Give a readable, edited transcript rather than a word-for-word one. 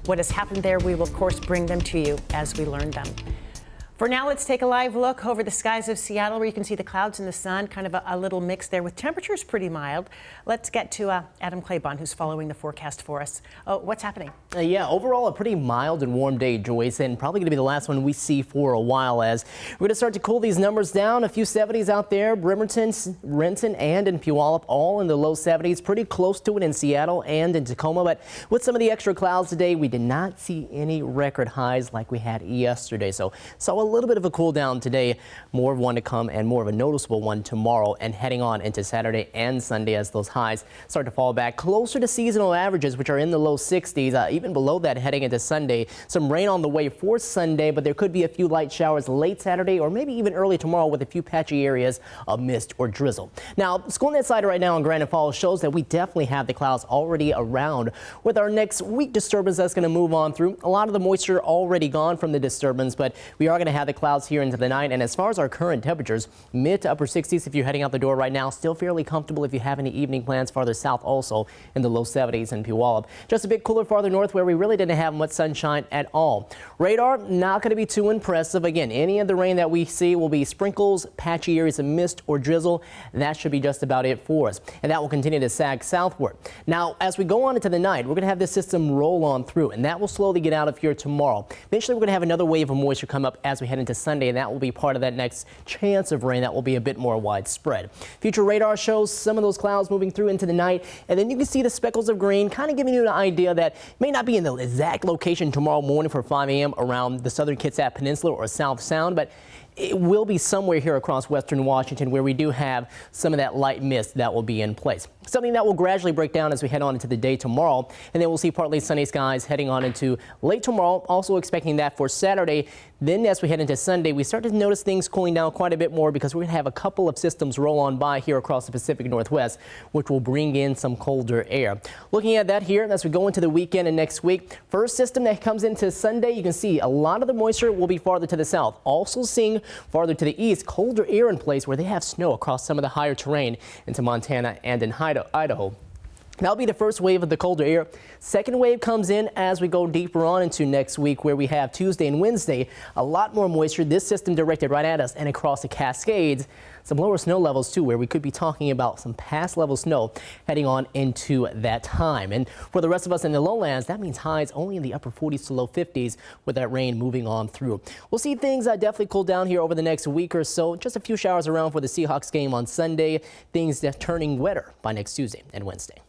What has happened there, we will of course bring them to you as we learn them. For now, let's take a live look over the skies of Seattle, where you can see the clouds and the sun, kind of a little mix there with temperatures pretty mild. Let's get to Adam Claibon, who's following the forecast for us. Oh, what's happening? Yeah, overall a pretty mild and warm day, Joyce, and probably going to be the last one we see for a while, as we're going to start to cool these numbers down. A few 70s out there, Bremerton, Renton, and in Puyallup, all in the low 70s, pretty close to it in Seattle and in Tacoma. But with some of the extra clouds today, we did not see any record highs like we had yesterday. So a little bit of a cool down today, more of one to come and more of a noticeable one tomorrow, and heading on into Saturday and Sunday as those highs start to fall back closer to seasonal averages, which are in the low 60s, even below that heading into Sunday. Some rain on the way for Sunday, but there could be a few light showers late Saturday or maybe even early tomorrow with a few patchy areas of mist or drizzle. Now, SchoolNet Slider right now in Granite Falls shows that we definitely have the clouds already around with our next weak disturbance that's going to move on through. A lot of the moisture already gone from the disturbance, but we are going to have the clouds here into the night. And as far as our current temperatures, mid to upper 60s if you're heading out the door right now. Still fairly comfortable if you have any evening plans farther south, also in the low 70s in Puyallup. Just a bit cooler farther north where we really didn't have much sunshine at all. Radar not going to be too impressive. Again, any of the rain that we see will be sprinkles, patchy areas of mist or drizzle. That should be just about it for us. And that will continue to sag southward. Now, as we go on into the night, we're going to have this system roll on through, and that will slowly get out of here tomorrow. Eventually, we're going to have another wave of moisture come up as we head into Sunday, and that will be part of that next chance of rain that will be a bit more widespread. Future radar shows some of those clouds moving through into the night, and then you can see the speckles of green, kind of giving you an idea that may not be in the exact location tomorrow morning for 5 a.m. around the southern Kitsap Peninsula or South Sound, but it will be somewhere here across western Washington where we do have some of that light mist that will be in place. Something that will gradually break down as we head on into the day tomorrow, and then we'll see partly sunny skies heading on into late tomorrow. Also expecting that for Saturday. Then as we head into Sunday, we start to notice things cooling down quite a bit more because we're going to have a couple of systems roll on by here across the Pacific Northwest, which will bring in some colder air. Looking at that here as we go into the weekend and next week, first system that comes into Sunday, you can see a lot of the moisture will be farther to the south. Also seeing farther to the east, colder air in place where they have snow across some of the higher terrain into Montana and in Idaho. That'll be the first wave of the colder air. Second wave comes in as we go deeper on into next week, where we have Tuesday and Wednesday a lot more moisture. This system directed right at us and across the Cascades. Some lower snow levels too, where we could be talking about some past level snow heading on into that time. And for the rest of us in the lowlands, that means highs only in the upper 40s to low 50s with that rain moving on through. We'll see things definitely cool down here over the next week or so. Just a few showers around for the Seahawks game on Sunday. Things turning wetter by next Tuesday and Wednesday.